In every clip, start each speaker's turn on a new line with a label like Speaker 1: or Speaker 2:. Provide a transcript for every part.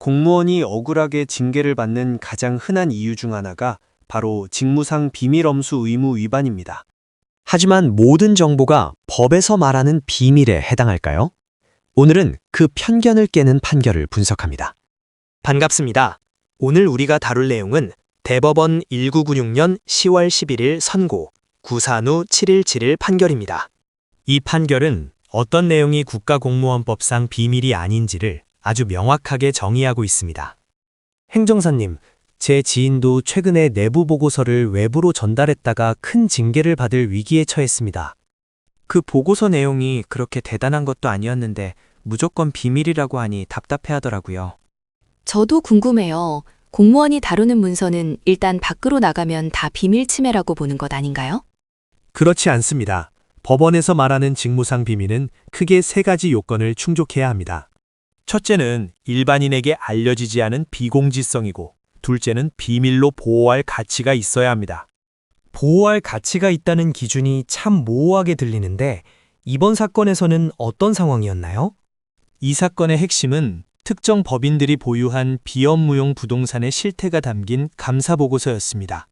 Speaker 1: 공무원이 억울하게 징계를 받는 가장 흔한 이유 중 하나가 바로 직무상 비밀엄수 의무 위반입니다.
Speaker 2: 하지만 모든 정보가 법에서 말하는 비밀에 해당할까요? 오늘은 그 편견을 깨는 판결을 분석합니다.
Speaker 3: 반갑습니다. 오늘 우리가 다룰 내용은 대법원 1996년 10월 11일 선고, 구산후 7171 판결입니다. 이 판결은 어떤 내용이 국가공무원법상 비밀이 아닌지를 아주 명확하게 정의하고 있습니다. 행정사님, 제 지인도 최근에 내부 보고서를 외부로 전달했다가 큰 징계를 받을 위기에 처했습니다. 그 보고서 내용이 그렇게 대단한 것도 아니었는데 무조건 비밀이라고 하니 답답해하더라고요.
Speaker 4: 저도 궁금해요. 공무원이 다루는 문서는 일단 밖으로 나가면 다 비밀 침해라고 보는 것 아닌가요?
Speaker 3: 그렇지 않습니다. 법원에서 말하는 직무상 비밀은 크게 세 가지 요건을 충족해야 합니다. 첫째는 일반인에게 알려지지 않은 비공지성이고, 둘째는 비밀로 보호할 가치가 있어야 합니다. 보호할 가치가 있다는 기준이 참 모호하게 들리는데 이번 사건에서는 어떤 상황이었나요? 이 사건의 핵심은 특정 법인들이 보유한 비업무용 부동산의 실태가 담긴 감사보고서였습니다.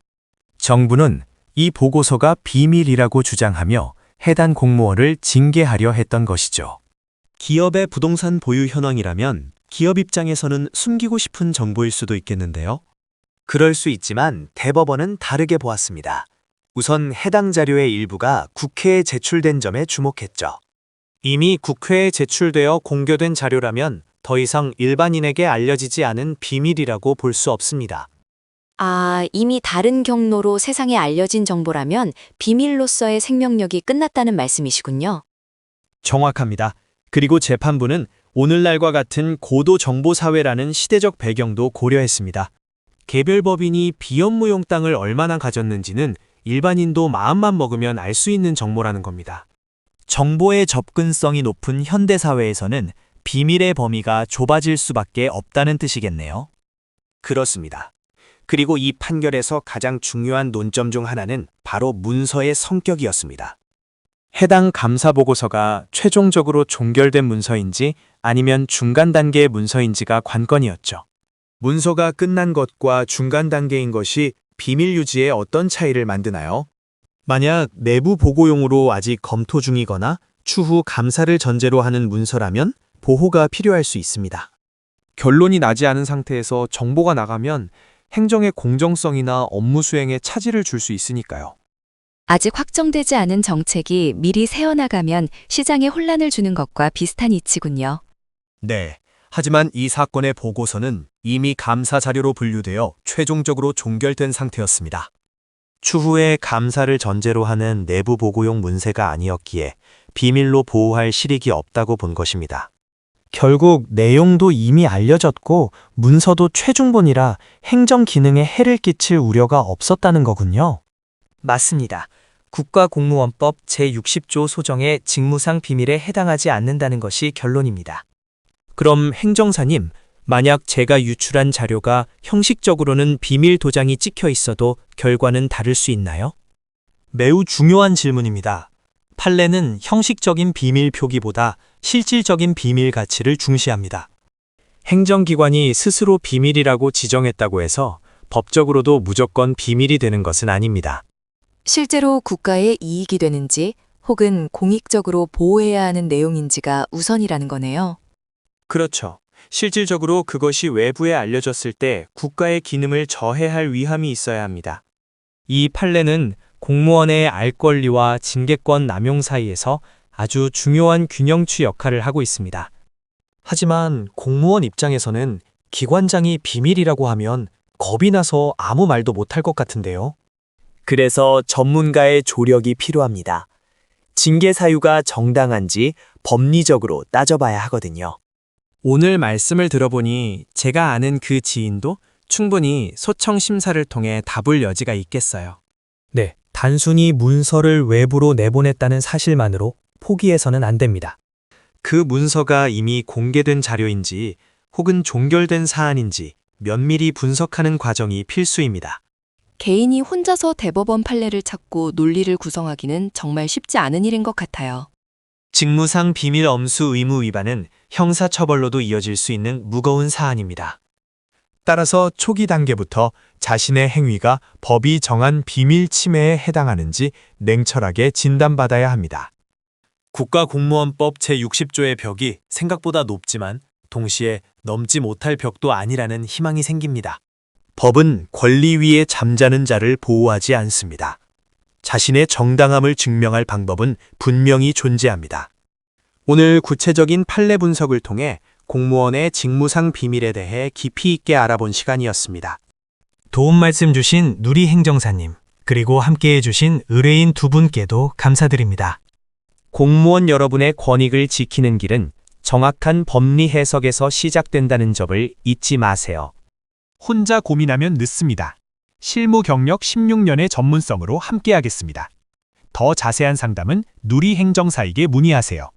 Speaker 3: 정부는 이 보고서가 비밀이라고 주장하며 해당 공무원을 징계하려 했던 것이죠. 기업의 부동산 보유 현황이라면 기업 입장에서는 숨기고 싶은 정보일 수도 있겠는데요. 그럴 수 있지만 대법원은 다르게 보았습니다. 우선 해당 자료의 일부가 국회에 제출된 점에 주목했죠. 이미 국회에 제출되어 공개된 자료라면 더 이상 일반인에게 알려지지 않은 비밀이라고 볼 수 없습니다.
Speaker 4: 이미 다른 경로로 세상에 알려진 정보라면 비밀로서의 생명력이 끝났다는 말씀이시군요.
Speaker 3: 정확합니다. 그리고 재판부는 오늘날과 같은 고도 정보 사회라는 시대적 배경도 고려했습니다. 개별 법인이 비업무용 땅을 얼마나 가졌는지는 일반인도 마음만 먹으면 알 수 있는 정보라는 겁니다. 정보의 접근성이 높은 현대사회에서는 비밀의 범위가 좁아질 수밖에 없다는 뜻이겠네요. 그렇습니다. 그리고 이 판결에서 가장 중요한 논점 중 하나는 바로 문서의 성격이었습니다. 해당 감사보고서가 최종적으로 종결된 문서인지 아니면 중간 단계의 문서인지가 관건이었죠. 문서가 끝난 것과 중간 단계인 것이 비밀 유지에 어떤 차이를 만드나요? 만약 내부 보고용으로 아직 검토 중이거나 추후 감사를 전제로 하는 문서라면 보호가 필요할 수 있습니다.
Speaker 1: 결론이 나지 않은 상태에서 정보가 나가면 행정의 공정성이나 업무 수행에 차질을 줄 수 있으니까요.
Speaker 4: 아직 확정되지 않은 정책이 미리 새어나가면 시장에 혼란을 주는 것과 비슷한 이치군요.
Speaker 3: 네. 하지만 이 사건의 보고서는 이미 감사 자료로 분류되어 최종적으로 종결된 상태였습니다. 추후에 감사를 전제로 하는 내부 보고용 문서가 아니었기에 비밀로 보호할 실익이 없다고 본 것입니다. 결국 내용도 이미 알려졌고 문서도 최중본이라 행정 기능에 해를 끼칠 우려가 없었다는 거군요. 맞습니다. 국가공무원법 제60조 소정의 직무상 비밀에 해당하지 않는다는 것이 결론입니다. 그럼 행정사님, 만약 제가 유출한 자료가 형식적으로는 비밀 도장이 찍혀 있어도 결과는 다를 수 있나요? 매우 중요한 질문입니다. 판례는 형식적인 비밀 표기보다 실질적인 비밀 가치를 중시합니다. 행정기관이 스스로 비밀이라고 지정했다고 해서 법적으로도 무조건 비밀이 되는 것은 아닙니다.
Speaker 4: 실제로 국가의 이익이 되는지 혹은 공익적으로 보호해야 하는 내용인지가 우선이라는 거네요.
Speaker 3: 그렇죠. 실질적으로 그것이 외부에 알려졌을 때 국가의 기능을 저해할 위험이 있어야 합니다. 이 판례는 공무원의 알 권리와 징계권 남용 사이에서 아주 중요한 균형추 역할을 하고 있습니다. 하지만 공무원 입장에서는 기관장이 비밀이라고 하면 겁이 나서 아무 말도 못할 것 같은데요. 그래서 전문가의 조력이 필요합니다. 징계 사유가 정당한지 법리적으로 따져봐야 하거든요. 오늘 말씀을 들어보니 제가 아는 그 지인도 충분히 소청 심사를 통해 답을 여지가 있겠어요. 네, 단순히 문서를 외부로 내보냈다는 사실만으로 포기해서는 안 됩니다. 그 문서가 이미 공개된 자료인지 혹은 종결된 사안인지 면밀히 분석하는 과정이 필수입니다.
Speaker 4: 개인이 혼자서 대법원 판례를 찾고 논리를 구성하기는 정말 쉽지 않은 일인 것 같아요.
Speaker 3: 직무상 비밀 엄수 의무 위반은 형사처벌로도 이어질 수 있는 무거운 사안입니다. 따라서 초기 단계부터 자신의 행위가 법이 정한 비밀 침해에 해당하는지 냉철하게 진단받아야 합니다. 국가공무원법 제60조의 벽이 생각보다 높지만 동시에 넘지 못할 벽도 아니라는 희망이 생깁니다. 법은 권리 위에 잠자는 자를 보호하지 않습니다. 자신의 정당함을 증명할 방법은 분명히 존재합니다. 오늘 구체적인 판례 분석을 통해 공무원의 직무상 비밀에 대해 깊이 있게 알아본 시간이었습니다.
Speaker 5: 도움 말씀 주신 누리 행정사님, 그리고 함께해 주신 의뢰인 두 분께도 감사드립니다.
Speaker 2: 공무원 여러분의 권익을 지키는 길은 정확한 법리 해석에서 시작된다는 점을 잊지 마세요.
Speaker 3: 혼자 고민하면 늦습니다. 실무 경력 16년의 전문성으로 함께하겠습니다. 더 자세한 상담은 누리 행정사에게 문의하세요.